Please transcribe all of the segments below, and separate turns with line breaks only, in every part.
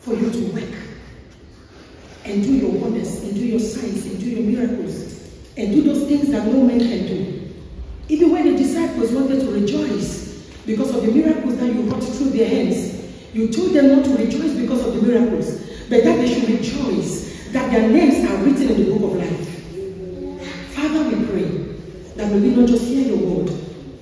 for you to work and do your wonders, and do your signs, and do your miracles, and do those things that no man can do. Even when the disciples wanted to rejoice because of the miracles that you wrought through their hands, you told them not to rejoice because of the miracles, but that they should rejoice that their names are written in the book of life. Father, we pray that may we not just hear your word,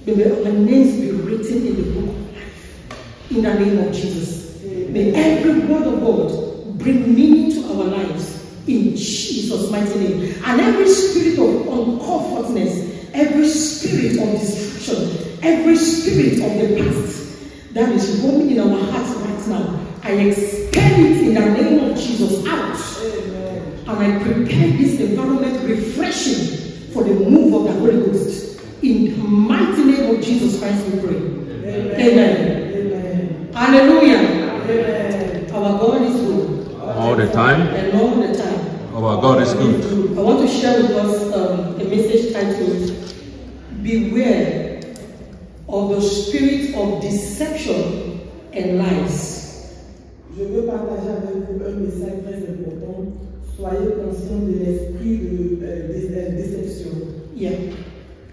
but may our names be written in the book of life. In the name of Jesus. May every word of God bring meaning to our lives in Jesus' mighty name. And every spirit of uncomfortness, every spirit of destruction, every spirit of the past that is roaming in our hearts right now, I expel it in the name of Jesus out. Amen. And I prepare this environment refreshing for the move of the Holy Ghost. In the mighty name of Jesus Christ we pray. Amen. Amen. Amen. Hallelujah. Amen. Our God is good.
All the time.
And all the time.
Our God is good.
I want to share with us a message titled, Beware of the spirit of deception and lies.
Je veux partager avec vous un message très important. Soyez conscients de l'esprit de déception.
Yeah.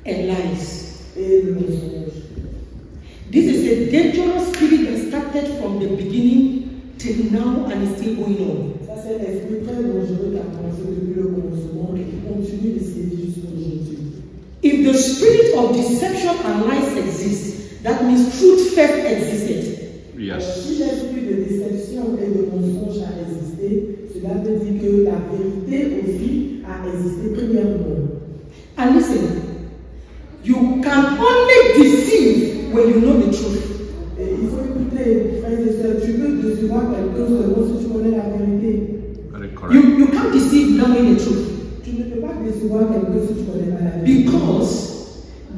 And lies.
Et le mensonge.
This is a dangerous spirit that started from the beginning till now and is still going on.
Ça c'est un esprit très dangereux qui a commencé depuis le commencement et qui continue de sévir jusqu'aujourd'hui.
If the spirit of deception and lies exists, that means truth first existed.
Yes.
Si l'esprit de déception et de mensonge a existé, cela veut dire que la vérité aussi a existé premièrement.
And listen, you can only deceive when you know the truth.
Et il faut écouter, frères et sœurs, tu peux décevoir quelqu'un seulement si tu connais la vérité.
You can't deceive knowing the truth.
Tu ne peux pas décevoir quelqu'un si tu connais pas la vérité.
Because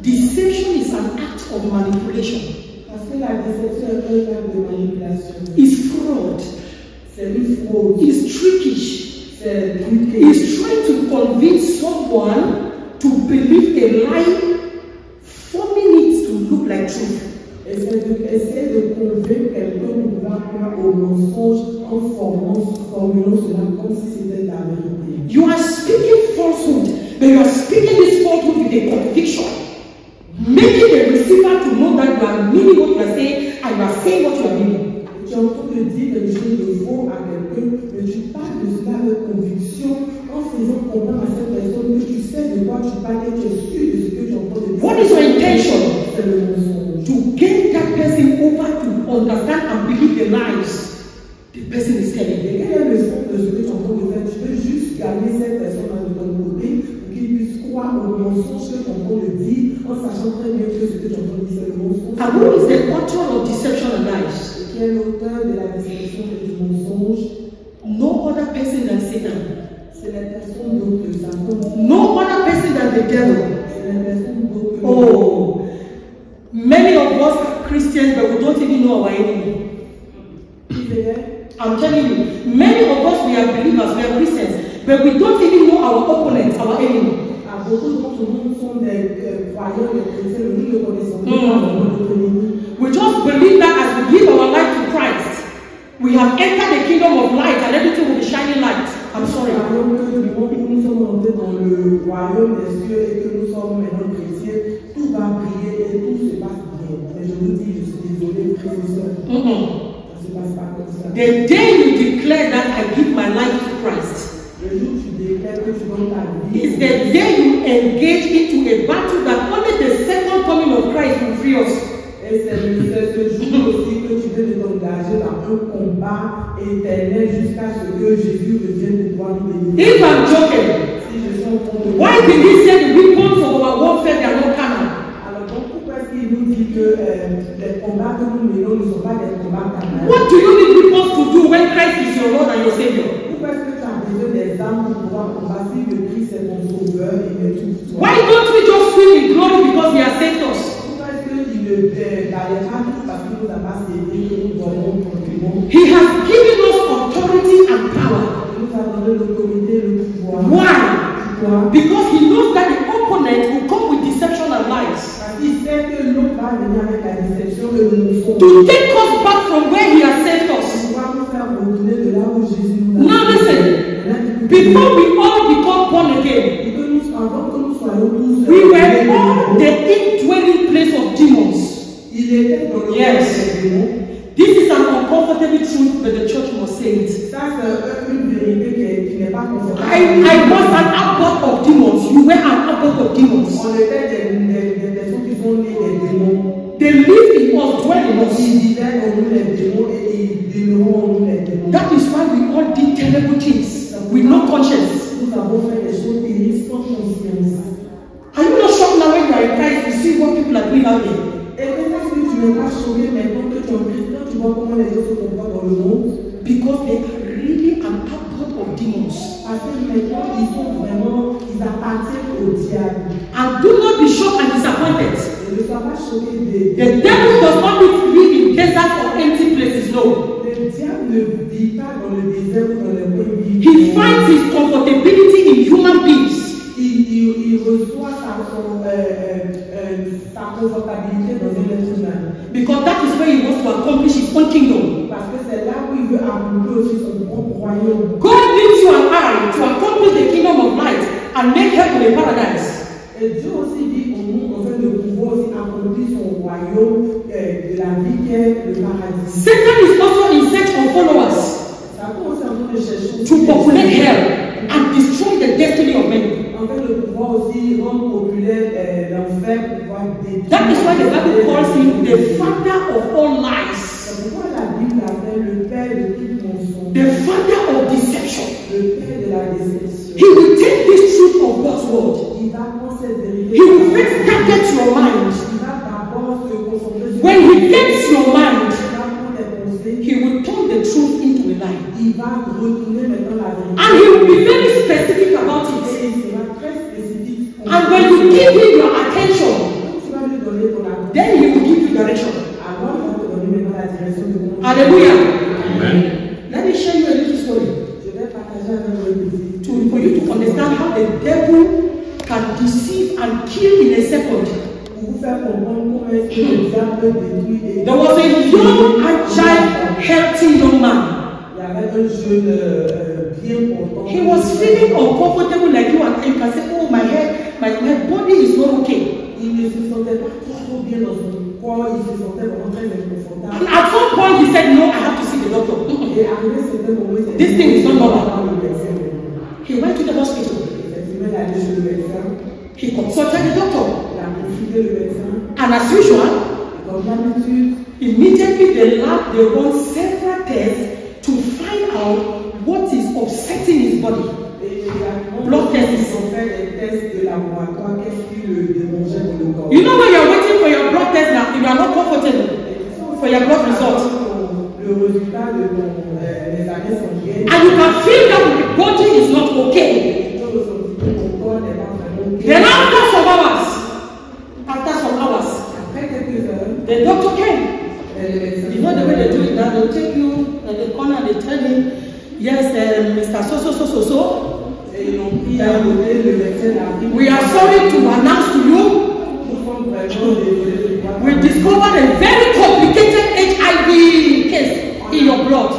deception is an act of manipulation.
Parce que la déception est un acte de manipulation.
It's fraud.
C'est une fraude.
It's trickish.
C'est truqué.
It's trying to convince someone to believe a lie, forming it to look like truth.
Et c'est essayer de convaincre quelqu'un de croire au mensonge en formulant cela comme si c'était la vérité.
You are speaking falsehood, but you are speaking this falsehood with a conviction, making the receiver to know that you are meaning what you are saying and you are saying what you are meaning.
Tu es en train de dire quelque chose de faux à quelqu'un, mais tu parles de cela avec conviction en faisant comprendre à cette personne que tu sais de quoi tu parles et tu es sûr de ce que tu es en train de dire.
What is your intention?
C'est le mensonge.
To get that person over to understand and believe the lies the person is telling you.
Quel est le sens de ce que tu es en train de faire? Tu veux juste gagner cette personne de ton côté pour qu'il puisse croire au mensonge que tu es en train de dire en sachant très bien que ce que tu es en train de dire c'est le mensonge.
And who is the author of deception and lies?
Qui est l'auteur de la déception et du mensonge?
No other person than Satan.
C'est la personne d'autre que Satan.
No other person than the devil.
C'est la personne d'autre que
Oh, many of us are Christians, but we don't even know our enemy. I'm telling you, many of us we are believers, we are Christians, but we don't even know our opponent, our enemy. We just believe that as we give our life to Christ, we have entered the kingdom of light and everything will be shining light. I'm sorry. The day you declare that I give my life to Christ is the day you engage into a battle that only the second coming of Christ will free us.
Et c'est ce jour aussi que tu veux t'engager dans un combat éternel jusqu'à ce que Jésus revienne pour pouvoir nous délivrer.
If I'm joking,
Si je suis en train de
why did he say the weapons of our warfare are not carnal?
alors donc pourquoi est-ce qu'il nous dit que les combats que nous menons ne sont pas des combats carnels?
What do you need weapons to do when Christ is your Lord and your Savior?
Pourquoi est-ce que tu as besoin des armes pour pouvoir combattre si le Christ est ton sauveur et est tout toi?
Why don't we just swim in glory because he has saved us?
Pourquoi est-ce qu'il ne t'allègera tout parce qu'il nous a pas servi que nous voyons tranquillement?
He has given us authority and power.
Il nous a donné l'autorité et le pouvoir.
Why?
Pourquoi?
Because he knows that the opponent will come with deception and lies
Parce qu'il sait que l'autre va venir avec la déception et le mensonge.
to take us back from where he has saved us.
Pour pouvoir nous faire retourner de
Before we all become born again, we were all the indwelling place of demons. Yes. This is an uncomfortable truth, but the church must say it. I was an outburst of demons. You were an outburst of demons. They live in us, dwell in us. That is why we all did terrible things with no conscience. Are you not shocked now when you are in Christ? You see what people are doing out there. Because they are really an output of demons. And do not be shocked and disappointed. The devil does not live in deserts or empty places, no. He finds his comfortability in human beings. Because that is where he wants to accomplish his own kingdom. God gives you and I to accomplish the kingdom of light and make heaven a paradise.
Et Dieu aussi dit au monde en fait de pouvoir aussi accomplir son royaume de la vie qui est le paradis.
Satan is also in search of followers to populate hell and destroy the destiny of men.
En fait, le pouvoir aussi rendre populaire l'enfer, pouvoir détruire.
That is why the Bible calls him the father of all lies.
Pourquoi la Bible l'appelle le père de tout mensonge?
The father of deception.
Le père de la déception.
He will take this truth of God's word.
Il va prendre cette vérité.
He will first target your mind.
Il va d'abord se concentrer sur.
When he gets your mind,
il va prendre tes pensées.
he will turn the truth into a lie.
Il va retourner maintenant la vérité.
And he will be very specific about it.
Et il sera très spécifique.
And when you give him your attention,
Tu vas lui donner ton attention.
then he will give you direction.
Alors, il va te donner maintenant la direction de mon.
Hallelujah.
Amen.
Let me share you a little story
Je vais partager avec vous
for you to understand how the devil can deceive and kill in a second.
pour vous faire comprendre comment est-ce que le diable peut détruire.
There was a young, agile, healthy young man.
Il y avait un jeune bien portant.
He was feeling uncomfortable like you and you can say, oh my head, my body is not okay.
Il ne se sentait pas trop bien dans son corps, il se sentait vraiment très inconfortable.
And at some point he said, no, I have to see the doctor.
Et arrivé à certain moment,
This thing is not normal.
médecin.
He went to the hospital.
Effectivement, il est allé chez le médecin.
He consulted the doctor.
Il a consulté le médecin.
And as usual,
Comme d'habitude,
immediately the lab, they run several tests to find out what is upsetting his body. Blood tests.
ils ont fait des tests de laboratoire. Qu'est-ce qui le dérangeait dans le corps?
You know when you're waiting for your blood test now, you are not comfortable for your blood result.
Le résultat de ton examen sanguin.
And you can feel that the body is not okay. Then after some hours, the doctor came. You know the way they do it now, they'll take you in the corner and they tell you, yes, Mr. So. We are sorry to announce to you, we discovered a very complicated HIV case in your blood.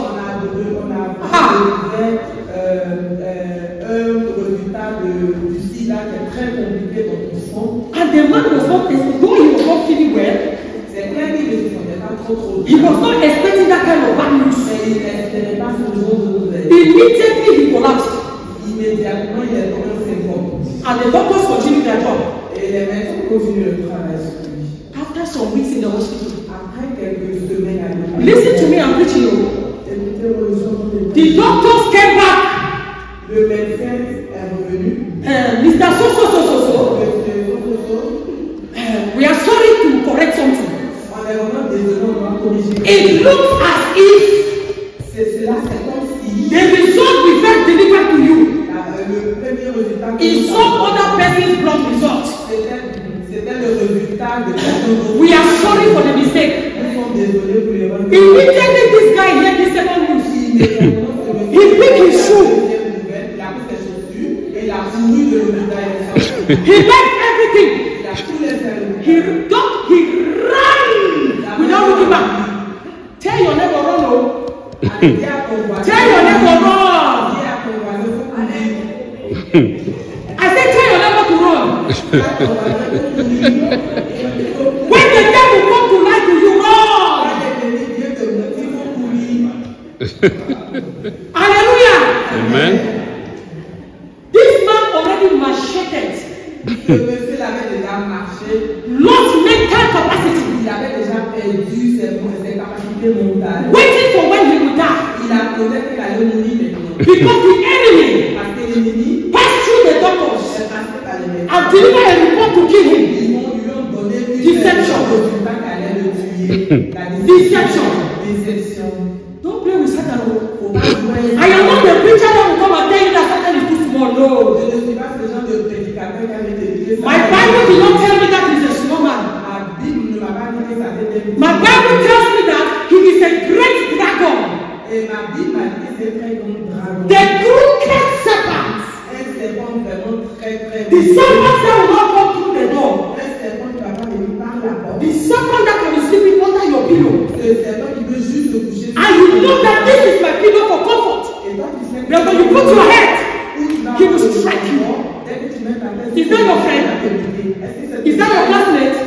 And the man was not, though he was not feeling well, he was not expecting that kind of bad news. Immediately he collapsed. And the doctors continued their job. After some weeks in the hospital, listen to me, I'm preaching you. The doctors came back. Mr. So. We are sorry to correct something. It looks as if the result we first delivered to you is some other person's blood result. We are sorry for the mistake. Immediately this guy heard the second news. He picked his shoe. He left everything. He ran without looking back. Tell your neighbor run. Tell your neighbor run. I said, tell your neighbor to run. When the devil come to lie to you, run. Hallelujah.
Amen.
This man already macheted.
Ce monsieur avait déjà marché.
Lost mental capacity.
Il avait déjà perdu ses capacités mentales.
Waiting for when he would die.
Il attendait qu'il allait mourir maintenant.
Because the enemy
Parce que l'ennemi
passed through the doctors
est passé par les médecins.
and delivered a report to kill him.
Ils lui ont donné
Deception.
le résultat qu'allait le tuer. La
Deception.
Déception.
Don't play with Satan.
Faut pas jouer.
I am not the preacher that will come and tell you that Satan is too small. No.
Je ne suis pas ce genre de prédicateur qui avait dit
My Bible did not tell me that he's a small man.
Ma Bible ne m'a pas dit que ça était
My Bible tells me that he is a great dragon.
Et ma Bible m'a dit que c'est très grand dragon.
The crooked serpent.
Un serpent vraiment très très
The serpent that will not come through the door.
Un serpent qui va pas venir par la porte.
The serpent that can be sleeping under your pillow.
Ce serpent qui veut juste se coucher.
And you know that this is my pillow for comfort.
Et toi tu sais
But when you put your head, he will
que
strike you.
dès que tu mets ta tête,
Is that your friend? Is that your classmate?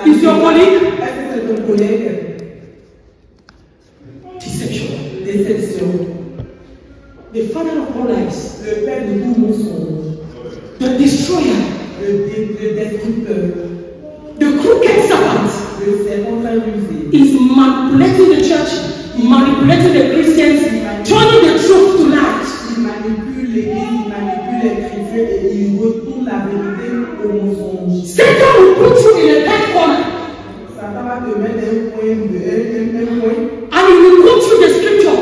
Is
Is your colleague?
Est-ce que c'est ton collègue?
Deception.
Déception.
The father of all lies.
Le père de tout mensonge.
The destroyer.
Le destructeur.
The crooked serpent
Le serpent très rusé.
is manipulating the church, manipulating the Christians, turning the truth to lies.
Il manipule l'église, il manipule les chrétiens et il retourne la vérité au mensonge.
Satan will put you in a dark corner
Satan va te mettre un point
and he will go through the scripture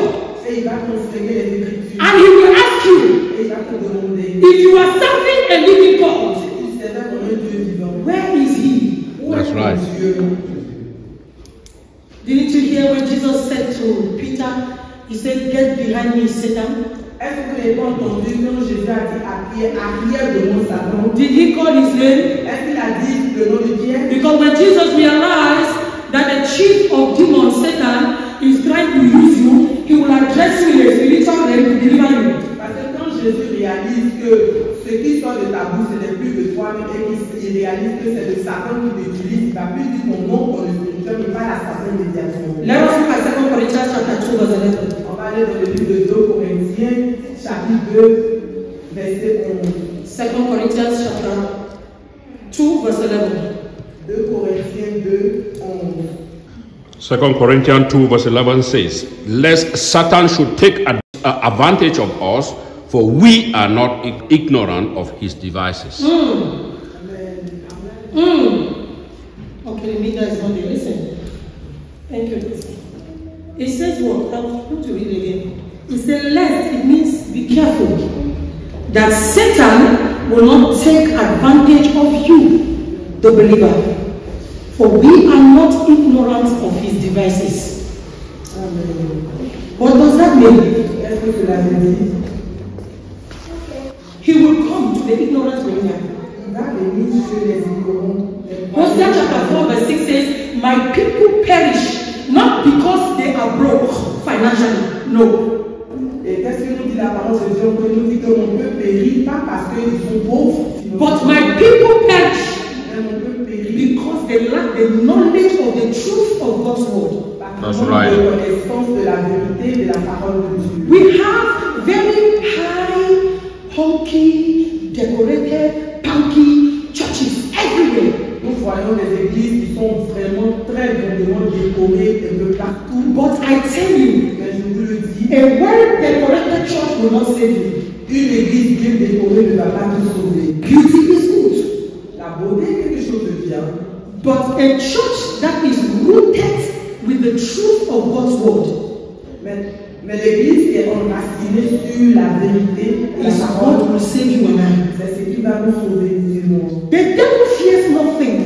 et il va considérer les écritures
and he will ask you
et il va te demander
if you are serving a living God,
si c'est un Dieu vivant.
where is he?
Où
That's
est ton
right.
Dieu?
Didn't you hear when Jesus said to Peter, he said, get behind me, Satan?
Est-ce que vous n'avez pas entendu quand Jésus a dit à Pierre, arrière de mon Satan?
Did he call his name?
Est-ce qu'il a dit le nom de Pierre?
Because when Jesus realized that the chief of demons, Satan, is trying to use you, he will address you in a spiritual way to deliver you.
Parce que quand Jésus réalise que ce qui sort de ta bouche, ce n'est plus de toi-même et qu'il réalise que c'est le Satan qui t'utilise, il va plus dire ton nom dans le spirituel, mais pas la Satan immédiatement.
Let us look at 2 Corinthians chapter 2, verse 11.
On va aller dans le livre de 2 Corinthiens, chapitre 2, verset 11.
2 Corinthians chapter 2, verse 11.
2 Corinthiens 2, 11.
2 Corinthians 2 verse 11 says, lest Satan should take advantage of us, for we are not ignorant of his devices.
Amen.
Okay, the media is not there. Listen. Thank you. It says what? I'm going to read it again. It says, lest, it means be careful that Satan will not take advantage of you, the believer. For we are not ignorant of his devices.
Amen.
What does that mean?
Est-ce que cela veut dire?
He will come to the ignorant believer.
Il va venir sur les ignorants.
Hosea chapter 4 verse 6 says, my people perish not because they are broke financially. No.
Et qu'est-ce que nous dit la parole de Dieu? On nous dit que mon peuple périt pas parce qu'ils sont pauvres.
But my people perish
Mais mon peuple périt
because they lack the knowledge of the truth of God's word.
That's
par
right.
de connaissance de la vérité de la parole de Dieu.
We have very high, honky, decorated, punky churches everywhere.
Nous voyons des églises qui sont vraiment très grandement décorées un peu partout.
But I tell you,
Mais je vous le dis,
a well-decorated church will not save you.
une église bien décorée ne va pas te sauver.
Beauty is good.
La beauté est quelque chose de bien.
But a church that is rooted with the truth of God's word
Mais l'église qui est enracinée sur la vérité, la
is
parole,
what will save you and I.
c'est ce qui va nous sauver du monde.
The devil fears nothing.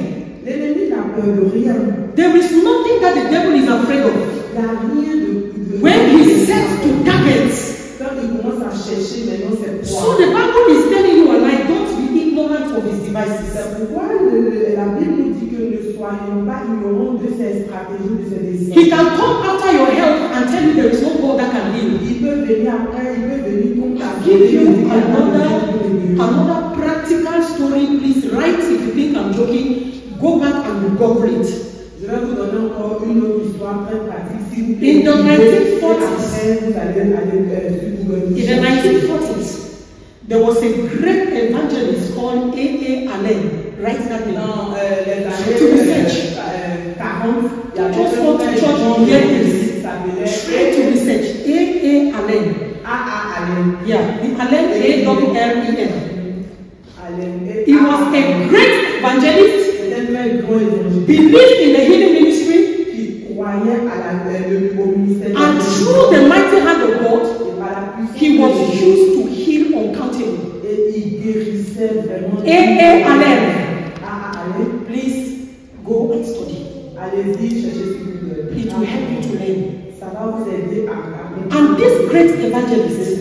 L'ennemi n'a peur de rien.
There is nothing that the devil is afraid of.
Il n'y a rien de
When he sets to targets,
quand il commence à chercher maintenant ses
so
proies.
the Bible is telling you and I, don't be ignorant of his devices.
C'est pourquoi la Bible nous dit que ne soyons pas ignorants de ses stratégies, de ses
He
décisions.
can come after your health and tell you there is no God that can heal.
Il peut venir après, il peut venir comme ta
Give you another practical story. Please write if you think I'm joking. Go back and Google it.
Je vais vous donner encore une autre histoire très pratique. Si vous
In the 1940s,
vous allez sur Google.
in the 1940s, there was a great evangelist called A.A. Allen. Write that name.
Dans les
To
années
research.
40, il y avait
Just go to church and get this. Try to research. A.A. Allen.
Allen.
Yeah, the Allen, A-W-L-E-N.
Allen.
He was a great evangelist.
C'était très grand évangéliste.
Believed in the healing ministry.
Qui croyait au ministère.
And through the mighty hand of God,
Et par la puissance
he was
de Dieu.
used to heal uncountable.
Et il guérissait vraiment.
A.A. Allen.
Allen.
Please go and study.
Allez-y, cherchez sur Google.
It will help you to learn.
Ça va vous aider à
And this great evangelist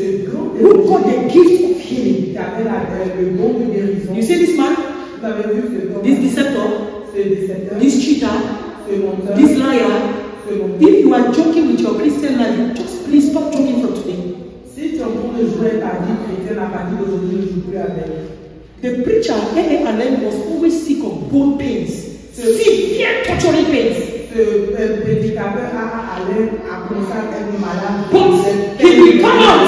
who got the gift of healing.
qui avait le don de guérison.
You see this man?
Vous avez vu ce don?
This deceptor,
Ce décepteur,
this cheater,
ce menteur,
this liar.
ce menteur.
If you are joking with your Christian life, just please stop joking from today.
Si tu es en train de jouer ta vie chrétienne à partir d'aujourd'hui, ne joue plus avec.
The preacher, A.A. Allen, was always sick of bone pains, severe torturing pains.
Ce prédicateur Allen a commencé à être malade.
But he will come out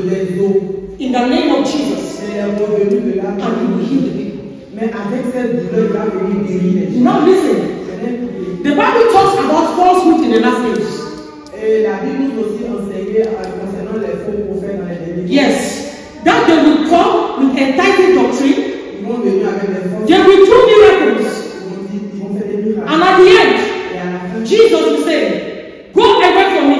des os.
in the name of Jesus
Il est revenu de là.
and he will heal the people.
Mais avec cette douleur, il va venir guérir les gens.
Now listen, the Bible talks about falsehood in the last days.
Et la Bible nous aussi enseignait concernant les faux prophètes dans les derniers jours.
Yes, that they will come with enticing doctrine.
Ils vont venir avec des forces.
They will do miracles.
Ils vont faire des miracles.
And at the end,
Et à la fin,
Jesus will say, go away from me.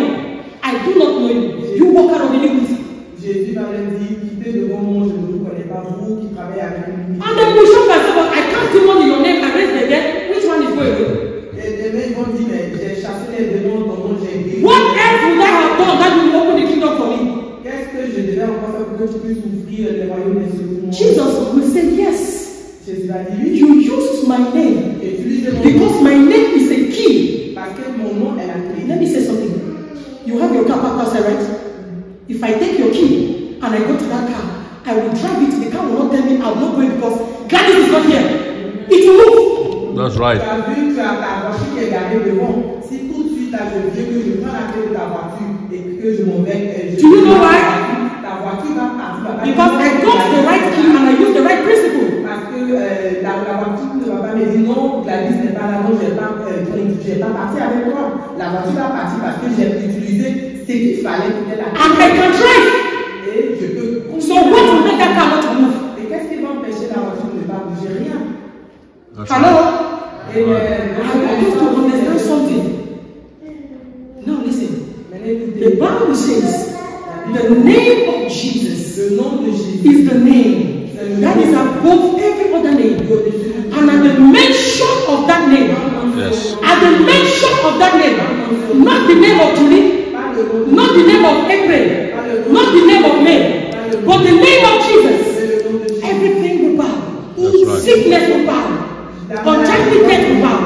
I do not know you. You walk out of iniquity.
Jésus va leur dire, quittez devant moi, je ne vous connais pas, vous qui travaillez avec lui.
And then we show myself, but I can't demon in your name. I raise the dead. Which one is going away?
Et ils vont dire, mais j'ai chassé les démons, ton nom, j'ai guéri.
What else would I have done that will open the kingdom for me?
Qu'est-ce que je devais encore faire pour que tu puisses ouvrir le royaume des cieux pour moi?
Jesus will say, yes,
Jésus va dire, oui,
you used my name
utilisez mon nom,
because my name is a key.
parce que mon nom est la clé.
Let me say something. You have your car parked outside, right? If I take your key and I go to that car, I will drive it. The car will not tell me I'm not going because Gladys is not here. It will move.
That's right.
Tu as vu, tu as ta voiture qui est garée devant. Si tout de suite, là, je viens que je prends la clé de ta voiture et que je m'en vais.
Do you know why?
Ta voiture va partir.
Because I got the right key and I use the right principle.
Parce que la voiture ne va pas me dire non, Gladys n'est pas là, donc je n'ai pas parti avec toi. La voiture va partir parce que j'ai utilisé ce qu'il fallait pour qu'elle
And I can drive.
Et je peux.
So what will make that car not to move?
Et qu'est-ce qui va empêcher la voiture de ne pas bouger? Rien.
That's
Hello?
right.
Et
I want you to understand something. Now listen. The Bible says the name of Jesus
Le nom de Jésus
is the name that is above every other name. And at the mention of that name,
Yes.
at the mention of that name, not the name of Julie, not the name of April, not the name of May, but the name of Jesus, everything will bow.
That's right.
Sickness will bow. Untimely death will bow.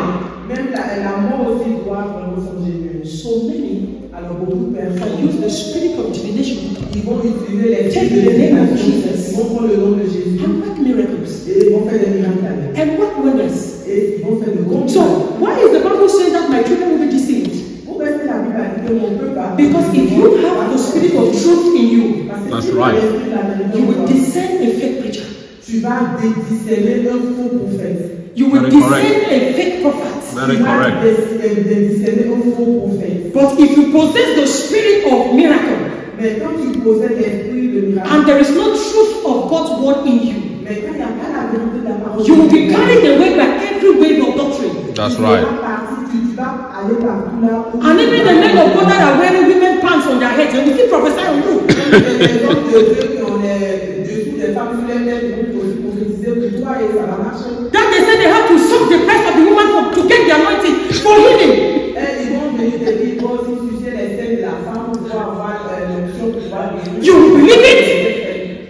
Même la mort aussi doit prendre son Jésus.
So many
Alors beaucoup de
can
personnes,
use the spirit of divination
ils vont utiliser les
Take
signes
the name of
de
Jesus.
ils vont prendre le nom de Jésus
and work miracles
et ils vont faire des miracles avec.
and work wonders.
Et ils vont faire de grands
So why is the Bible saying that my children will be deceived?
Pourquoi est-ce que la Bible a dit que mon peuple va?
Because if you have the spirit of truth in you,
Parce que
That's
si
right.
tu as l'esprit de la vérité
you
en
will
toi,
discern a fake preacher.
tu vas discerner un faux prophète.
You will
Very
discern
correct.
a fake prophet.
Very
Tu vas
correct.
discerner un faux prophète.
But if you possess the spirit of miracle
Mais quand tu possèdes l'esprit de miracle,
and there is no truth of God's word in you,
mais quand il n'y a pas la vérité de la parole,
you will be carried away by every wave of doctrine.
That's
tu
right.
vas partir, tu vas aller partout là où
And even the men of God that are wearing women pants on their heads, they will still prophesy on you.
les hommes de Dieu qui ont les dessous des femmes sur les têtes, ils vont prophétiser pour toi et ça va marcher.
That they say they have to suck the breast of the woman to get the anointing for healing.
Et ils vont venir te dire, bon, si tu sais les seins de la femme pour pouvoir avoir l'option pour pouvoir guérir.
You will believe it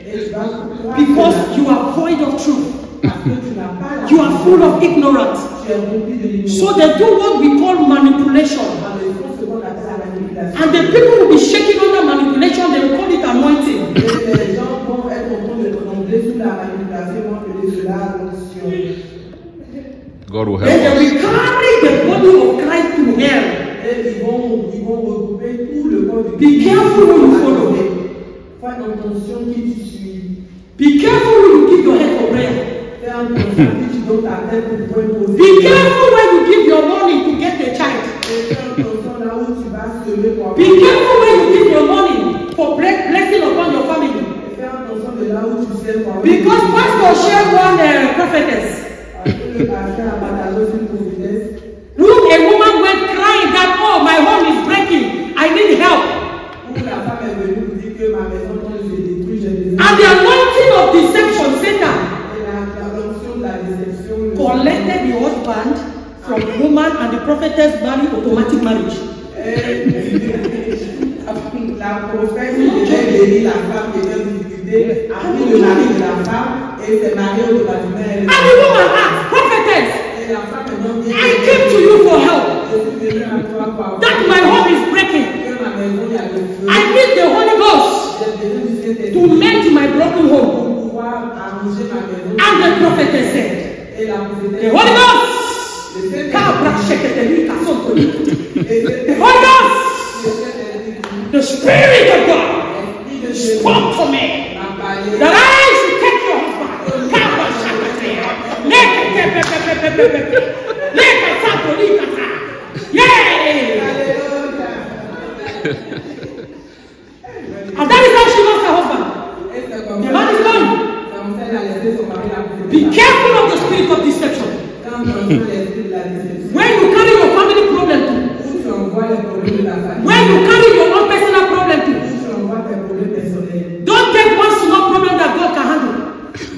Et tu vas croire
because
que
you are void of truth.
parce que tu n'as pas la
You are full of ignorance.
tu es rempli de l'ignorance.
So they do what we call manipulation.
Ils font ce qu'on appelle la manipulation.
And they people will be shaking under manipulation, they will call it anointing.
Et les gens vont être en train de tomber sous la manipulation, vont appeler cela l'onction.
God will help
Then they
us.
will carry the body of Christ to hell.
Et ils vont regrouper tout le corps du
Be careful who you follow.
Fais attention qui tu suis.
Be careful who you give your head for prayer.
Fais attention à qui tu donnes ta tête pour pouvoir poser.
Be careful when you give your money to get a child.
Et fais attention là où tu vas semer pour
Be careful when you give your money for blessing upon your family.
Fais attention de là où tu sers pour
Because pastor shared one prophetess.
Le pasteur a partagé une prophétesse.
Who a woman went crying that, oh, my home is breaking, I need help.
Où la femme est venue pour dire que ma maison quand je détruit, j'ai besoin.
And the anointing of deception, Satan,
Et l'onction de la déception.
collected the husband from the woman and the prophetess married automatic marriage.
La prophète devait bénir la femme qui était en difficulté, a pris le mari de la femme et s'est mariée automatiquement.
And the woman asked, prophetess,
Et la femme est donc
I came to you for help.
Je suis venue à toi pour
That my home is breaking.
que ma maison y a le feu.
I need the Holy Ghost
J'ai besoin du Saint-Esprit
to mend my broken home.
pour pouvoir arranger ma maison.
And the prophetess said,
Et la prophétesse.
the Holy Ghost,
Le Saint-Esprit.
the Holy Ghost, the Spirit of God spoke to me that I should take your husband. Yay! And that is how she lost her husband. The man is gone. Be careful of the spirit of deception. When you carry your family problem too, when you carry your own personal problem too, don't take one small problem that God can handle.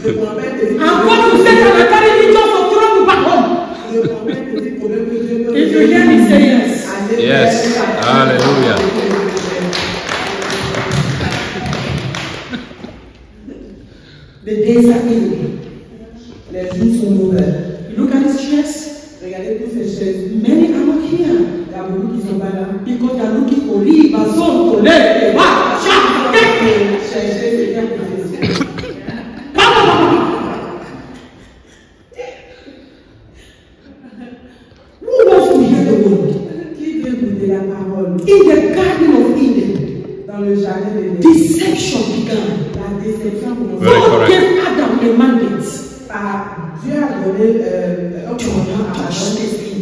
And God will say that I carry you just to throw you back home. If you hear me say yes.
Yes. Hallelujah.
The days are evil.
Les jours sont mauvais.
Look at these chairs.
Regardez toutes ces chaises.
Many are not here
Il y a beaucoup qui sont pas là.
because they are looking for riba, zone, to let,
Chercher ce qui est professeur.
Who wants to hear the word?
Qui veut écouter la parole?
In the Garden of Eden,
Dans le jardin de Dieu.
deception began.
La déception commence.
Very
God
correct.
gave Adam a mandate.
Dieu a donné un
Do
commandement
not
à
touch
Adam.
this thing.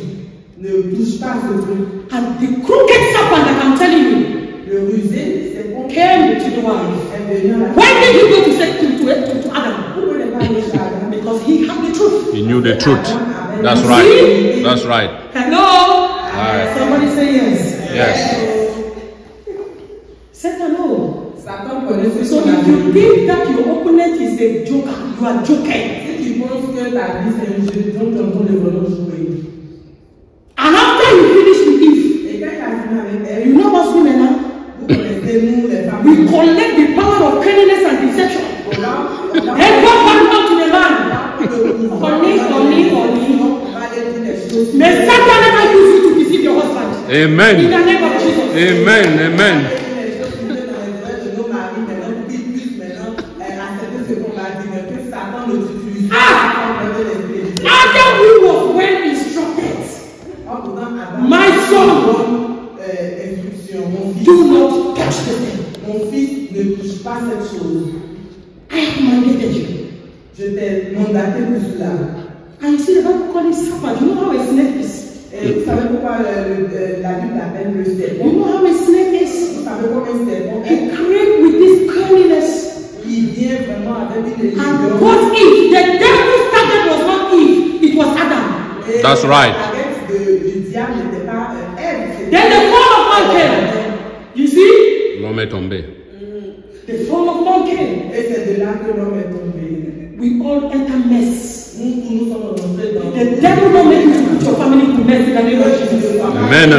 Ne touche pas ce truc.
And the crooked serpent that I'm telling you
Le rusé, c'est bon.
came to the wife.
Est venu à la
Why did he go to say to Adam?
Pourquoi ne pas aller chez Adam?
Because he had the truth.
He knew the truth. That's right. That's right.
Hello?
Aye.
Somebody say yes.
Yes.
Satan, no.
Satan connaît ce
So
qu'on a
if you
vu.
think that your opponent is a joker, you are joking.
Si tu penses que ta vie c'est un jeu, donc tu es en train de vraiment jouer.
And after you finish with Eve,
Et quand il a fini avec elle,
you know what's women now?
vous connaissez nous les femmes.
We collect the power of cleanliness and deception. And God can come to the man. May Satan never use you to deceive your husband. In
Amen.
the name of Jesus.
Amen. Amen.
Adam who was well instructed. My son, do not touch the thing.
Mon fils, ne touche pas cette chose.
I have mandated you.
Je t'ai mandaté pour cela.
And you see the Bible call it serpent. You know how a snake is?
Et vous savez pourquoi la Bible l'appelle le
You
serpent?
know how a snake is?
Vous savez comment un serpent
He
est?
created with this cleanliness.
Il vient vraiment avec une
And
religion.
what if the devil started was not Eve, it was Adam.
Et
That's right.
Avec le diable n'était pas Ève. c'était
Then the fall of man came. You see?
L'homme est tombé.
The fall of man came.
Et c'est de là que l'homme est tombé.
We all enter mess.
Nous tous nous sommes rentrés dans
The devil don't make you to put your family to mess in the name of Jesus.
Amen.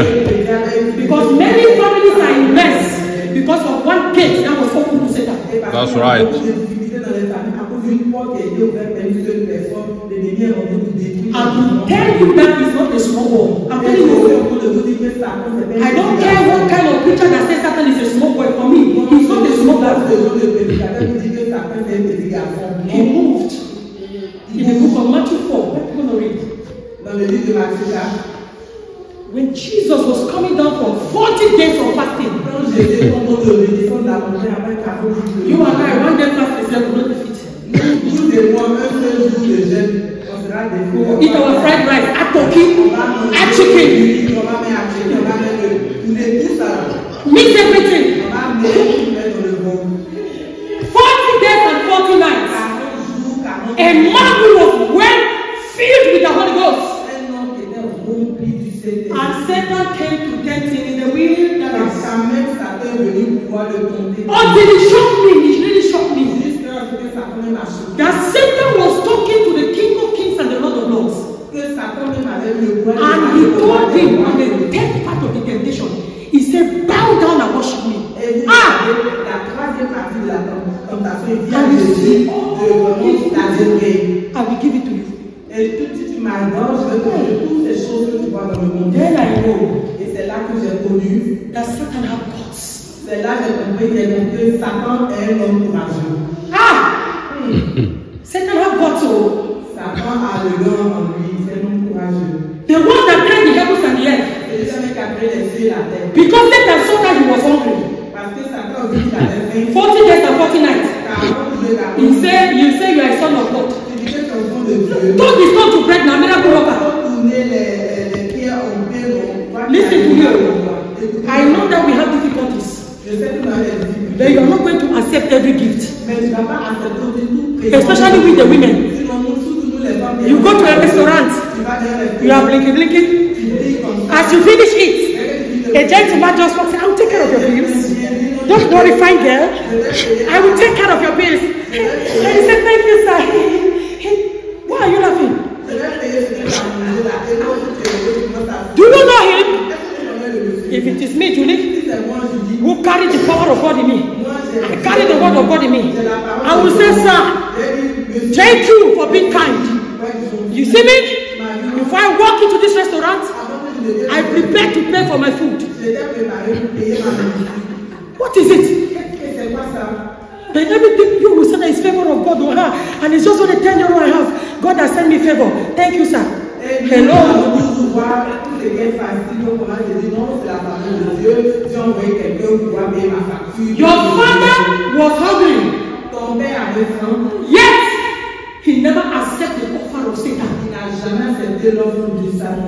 Because many families are in mess because of one gate that was open to Satan.
That's right.
And to tell you that is not a small war. I'm telling you. I don't care what kind of preacher that says Satan is a small boy for me. He's not a small boy. He moved. In the book of Matthew 4, what are you going to read?
Dans le livre de Matthieu,
when Jesus was coming down from 40 days of fasting, you and I, one day fast is not defeat. We'll eat our fried rice, a turkey, a chicken, mix everything. 40 days and 40 nights. A man who was well filled with the Holy Ghost. And Satan came to tempt him in the wilderness. Oh, did it shock me? It really shocked me. That Satan was talking to the King of Kings and the Lord of Lords. And he told him on the 10th part of the temptation, he said, bow down and worship me. I will give it to you.
Et tout tu m'adores, je veux que toutes ces choses que tu vois dans le monde.
Then I know.
Et c'est là que j'ai connu.
That Satan has guts.
C'est là que j'ai compris que Satan est un homme courageux.
Satan has guts.
Satan a le lion en lui, c'est un homme courageux.
The one that created the heavens and the earth.
C'est celui qui a créé les cieux et la terre.
Because Satan saw that he was hungry.
Parce que Satan a vu qu'il avait faim.
40 days and 40 nights. He said, you say you are a son of God. Don't be told to bread now, miracle worker. Listen to me. I know that we have difficulties. But you are not going to accept every gift. Especially with the women. You go to a restaurant. You are blinking. As you finish it, a gentleman just walks in. I will take care of your bills. Don't worry, fine girl. I will take care of your bills. And he said, thank you, sir. Why are you laughing? Do you know him? If it is me, Julie, who carry the power of God in me, I carry the word of God in me, I will say, sir, thank you for being kind. You see me? If I walk into this restaurant, I prepare to pay for my food. What is it? Then everything you will say that is favor of God or her, and it's just only 10 euro I have. God has sent me favor. Thank you, sir. Hello. Your father was hungry. Yet he never accepted the offer of Satan.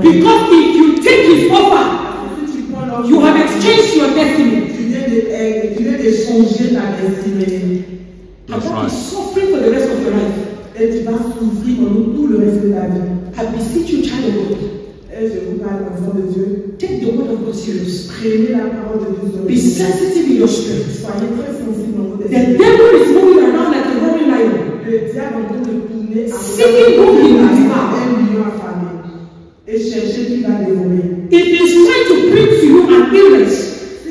Because if you take his offer, you have exchanged your destiny.
That's right.
Suffering for the rest of your life.
Et tu vas souffrir pendant tout le reste de ta vie.
I beseech you, child of God.
Et je vous parle, enfant de Dieu.
Take the word of God serious.
Prenez la parole de Dieu.
Be sensitive in your spirit.
Soyez très sensible dans votre
The
esprit.
devil is moving around like a roaring lion.
Le diable est en train de tourner
Seeking whom he will devour.
un lion affamé. Et chercher qui va dévorer.
If he is trying to bring to you an illness,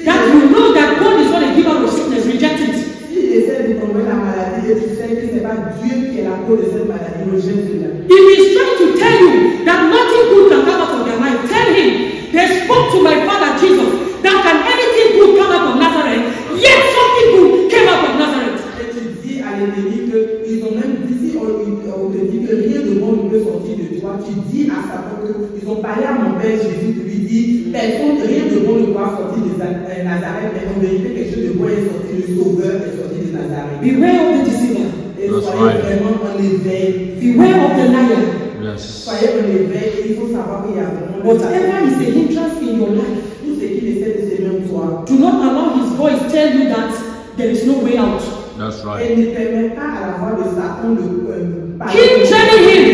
that you know that God is not a giver of sickness, reject it.
S'il essaie de tomber la maladie et tu sais que ce n'est pas Dieu qui est la cause de cette maladie, rejette cela.
If he is trying to tell you that nothing good can come out of their life, tell him, they spoke to my father Jesus, that can anything good come out of Nazareth, yet something good came out of Nazareth.
Et tu dis à l'ennemi qu'ils ont même dit, si on te dit que rien de bon ne peut sortir de toi, tu dis à Satan qu'ils ont parlé à mon père Jésus, tu lui dis, personne, rien de bon ne pourra sortir de Nazareth, mais en vérité quelque chose de bon est sorti, le sauveur est sorti de Nazareth.
Beware of the deceiver.
Et soyez vraiment en éveil.
Beware of the liar.
Yes.
Soyez en éveil et il faut savoir qu'il y a vraiment
Whatever is a hindrance in your life,
tout ce qu'il essaie de s'aimer en toi.
do not allow his voice tell you that there is no way out.
That's
Et
right.
ne permet pas à la voix de Satan de
Keep telling him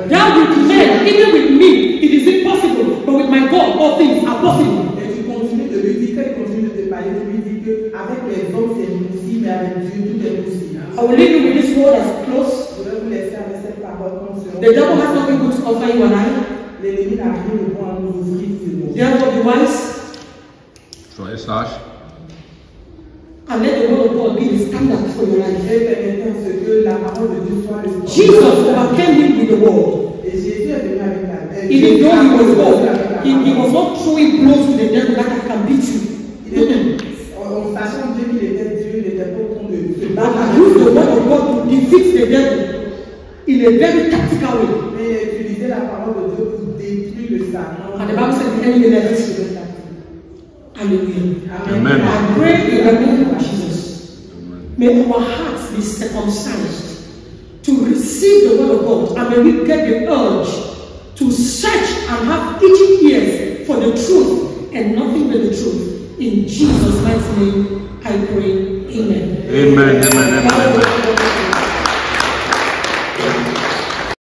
that with men, even with me, it is impossible, but with my God, all things are possible.
Et tu continues de lui dire, qu'il continue de te parler, tu lui dis qu'avec les hommes c'est impossible, mais avec Dieu tout est possible.
I will leave you with this word as close.
Je vais vous laisser avec cette parole comme
The devil has nothing good to offer you and I.
l'ennemi n'a rien de bon à nous offrir, c'est bon.
Therefore, be wise
Soyez sage.
and let the word of God be the standard for your life.
Et permettez à ce que la parole de Dieu soit le
Jesus overcame him with the word.
Et Jésus est venu avec la
Even though he was old, he was not throwing blows to the devil that I can beat you.
On en sachant Dieu qu'il était Dieu, il n'était pas au point de se
But
battre.
he used the word of God to defeat the devil in a very tactical way.
Mais il utilisait la parole de Dieu pour détruire le Satan.
And the Bible said the enemy never stood up. Hallelujah.
Amen.
I pray in the name of Jesus. May our hearts be circumcised to receive the word of God, and may we get the urge to search and have itching ears for the truth and nothing but the truth. In Jesus' mighty name, I pray. Amen.
Amen. Amen. Amen.